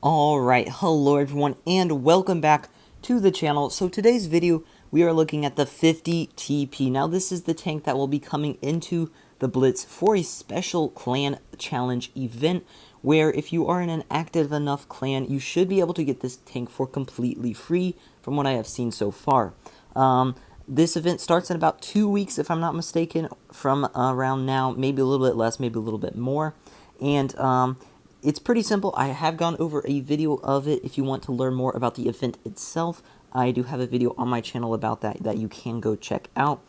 Alright, hello everyone, and welcome back to the channel. So today's video, we are looking at the 50 TP. Now this is the tank that will be coming into the Blitz for a special clan challenge event, where if you are in an active enough clan, you should be able to get this tank for completely free, from what I have seen so far. This event starts in about 2 weeks, if I'm not mistaken, from around now, maybe a little bit less, maybe a little bit more, and it's pretty simple. I have gone over a video of it. If you want to learn more about the event itself, I do have a video on my channel about that you can go check out.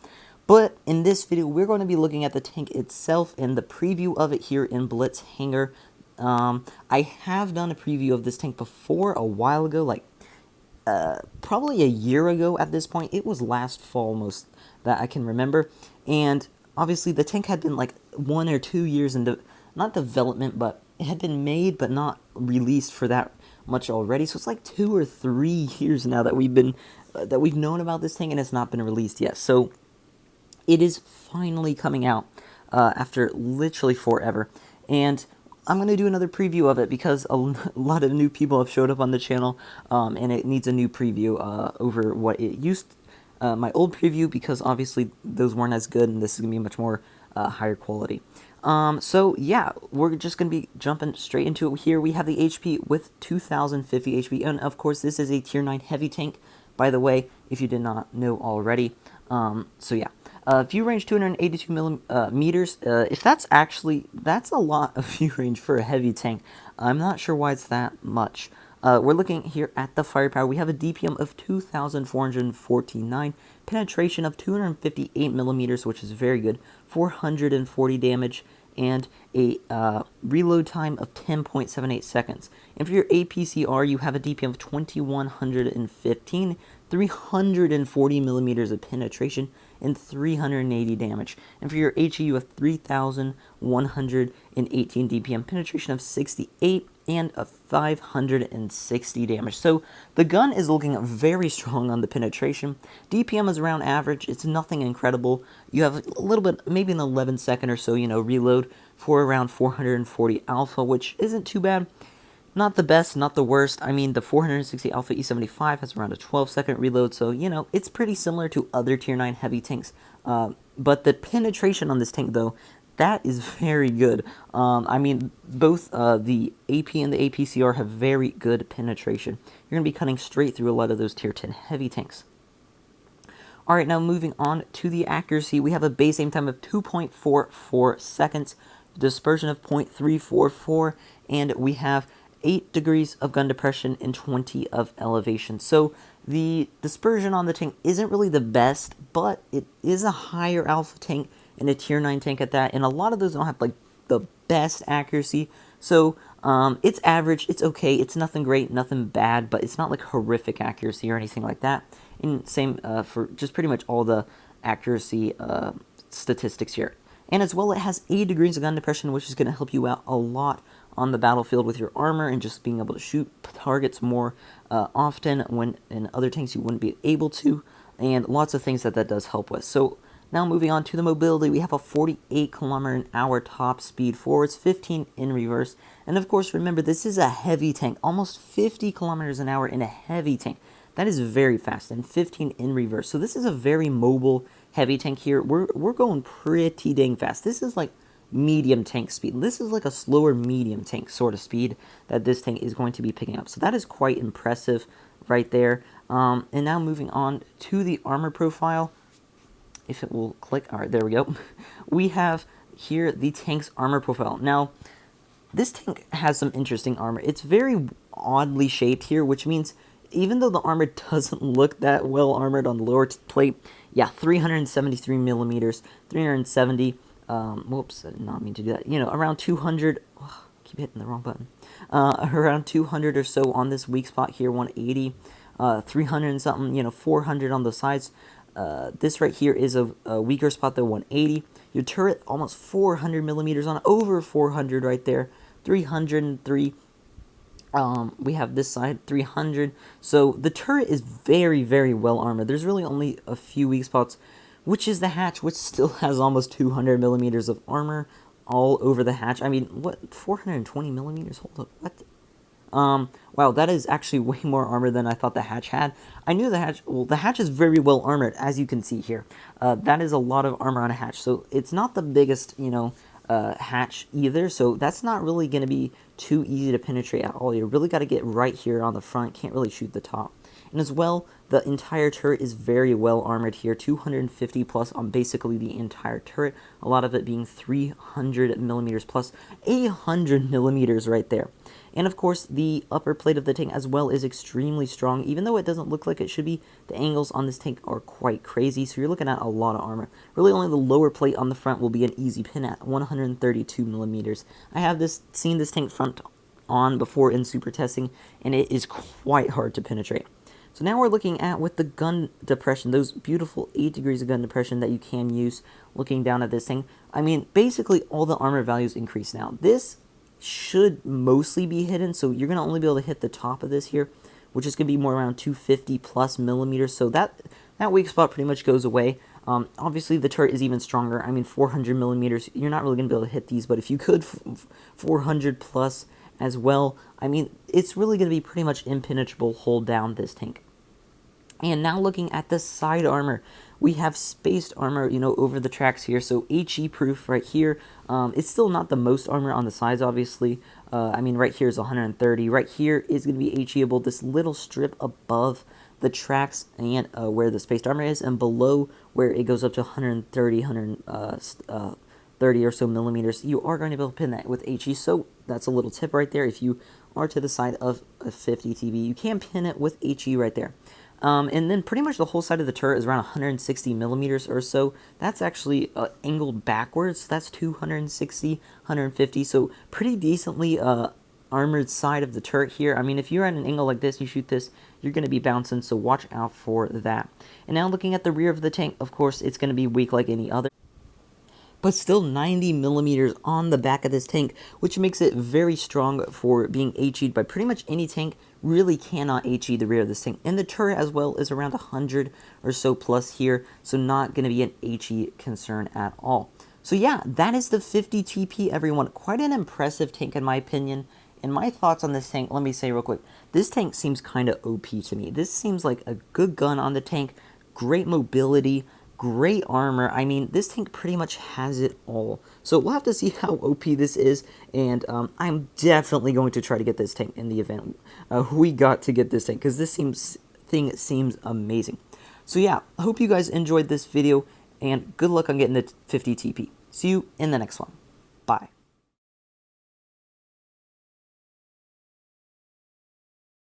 But in this video, we're going to be looking at the tank itself and the preview of it here in Blitz Hangar. I have done a preview of this tank before a while ago, like probably a year ago at this point. It was last fall most that I can remember. And obviously the tank had been like 1 or 2 years into, not development, but it had been made but not released for that much already. So it's like 2 or 3 years now that we've known about this tank, and it's not been released yet. So it is finally coming out after literally forever. And I'm going to do another preview of it because a lot of new people have showed up on the channel, and it needs a new preview over what it used my old preview, because obviously those weren't as good, and this is going to be much more higher quality. So yeah, we're just going to be jumping straight into it here. We have the HP with 2050 HP, and of course this is a tier 9 heavy tank, by the way, if you did not know already. So yeah, view range 282 millimeters. If that's a lot of view range for a heavy tank. I'm not sure why it's that much. We're looking here at the firepower. We have a DPM of 2,449, penetration of 258 millimeters, which is very good, 440 damage, and a reload time of 10.78 seconds. And for your APCR, you have a DPM of 2,115, 340 millimeters of penetration, and 380 damage. And for your HE, you have 3,118 DPM, penetration of 68, and a 560 damage. So the gun is looking very strong on the penetration. DPM is around average. It's nothing incredible. You have a little bit, maybe an 11-second or so, reload for around 440 alpha, which isn't too bad. Not the best, not the worst. I mean, the 460 Alpha E75 has around a 12-second reload, so, it's pretty similar to other Tier 9 heavy tanks. But the penetration on this tank, though, that is very good. I mean, both the AP and the APCR have very good penetration. You're going to be cutting straight through a lot of those Tier 10 heavy tanks. Alright, now moving on to the accuracy, we have a base aim time of 2.44 seconds, dispersion of 0.344, and we have 8 degrees of gun depression and 20 of elevation. So the dispersion on the tank isn't really the best, but it is a higher alpha tank and a tier 9 tank at that, and a lot of those don't have like the best accuracy. So it's average, it's okay, it's nothing great, nothing bad, but it's not like horrific accuracy or anything like that. And same for just pretty much all the accuracy statistics here. And as well, it has 8 degrees of gun depression, which is going to help you out a lot on the battlefield with your armor and just being able to shoot targets more often when in other tanks you wouldn't be able to, and lots of things that does help with. So now moving on to the mobility, we have a 48 km/h top speed forwards, 15 in reverse, and of course remember this is a heavy tank, almost 50 km/h in a heavy tank. That is very fast, and 15 in reverse. So this is a very mobile heavy tank here. We're going pretty dang fast. This is like medium tank speed. This is like a slower medium tank sort of speed that this tank is going to be picking up. So that is quite impressive right there. And now moving on to the armor profile. If it will click. All right, there we go. We have here the tank's armor profile. Now, this tank has some interesting armor. It's very oddly shaped here, which means even though the armor doesn't look that well armored on the lower plate, yeah, 373 millimeters, 370. Whoops, I did not mean to do that. Around 200. Oh, keep hitting the wrong button. Around 200 or so on this weak spot here, 180, 300 and something. 400 on the sides. This right here is a weaker spot though, 180. Your turret almost 400 millimeters on, over 400 right there, 303. We have this side 300. So the turret is very, very well armored. There's really only a few weak spots, which is the hatch, which still has almost 200 millimeters of armor all over the hatch. I mean, what, 420 millimeters? Hold up, what? Wow, that is actually way more armor than I thought the hatch had. I knew the hatch, well, the hatch is very well armored, as you can see here. That is a lot of armor on a hatch, so it's not the biggest, hatch either, so that's not really going to be too easy to penetrate at all. You really got to get right here on the front, can't really shoot the top. And as well, the entire turret is very well armored here, 250 plus on basically the entire turret, a lot of it being 300 millimeters plus 800 millimeters right there. And of course, the upper plate of the tank as well is extremely strong, even though it doesn't look like it should be. The angles on this tank are quite crazy, so you're looking at a lot of armor. Really, only the lower plate on the front will be an easy pin at 132 millimeters. I have seen this tank front on before in super testing, and it is quite hard to penetrate. So now we're looking at with the gun depression, those beautiful 8 degrees of gun depression that you can use looking down at this thing. I mean, basically all the armor values increase now. This should mostly be hidden, so you're going to only be able to hit the top of this here, which is going to be more around 250 plus millimeters, so that weak spot pretty much goes away. Obviously, the turret is even stronger. I mean, 400 millimeters, you're not really going to be able to hit these, but if you could 400 plus as well, I mean, it's really going to be pretty much impenetrable hold down this tank. And now looking at the side armor, we have spaced armor, over the tracks here. So HE proof right here. It's still not the most armor on the sides, obviously. I mean, right here is 130. Right here is going to be HEable. This little strip above the tracks and where the spaced armor is, and below where it goes up to 130, 130 or so millimeters, you are going to be able to pin that with HE. So that's a little tip right there. If you are to the side of a 50 TB, you can pin it with HE right there. And then pretty much the whole side of the turret is around 160 millimeters or so. That's actually angled backwards. That's 260, 150. So pretty decently armored side of the turret here. I mean, if you're at an angle like this, you shoot this, you're going to be bouncing. So watch out for that. And now looking at the rear of the tank, of course, it's going to be weak like any other, but still 90 millimeters on the back of this tank, which makes it very strong for being HE'd by pretty much any tank. Really cannot HE the rear of this tank. And the turret as well is around 100 or so plus here, so not going to be an HE concern at all. So yeah, that is the 50 TP, everyone. Quite an impressive tank in my opinion. And my thoughts on this tank, let me say real quick, this tank seems kind of OP to me. This seems like a good gun on the tank, great mobility, great armor. I mean, this tank pretty much has it all. So we'll have to see how OP this is, and I'm definitely going to try to get this tank in the event we got to get this tank, because this thing seems amazing. So yeah, I hope you guys enjoyed this video, and good luck on getting the 50 TP. See you in the next one. Bye.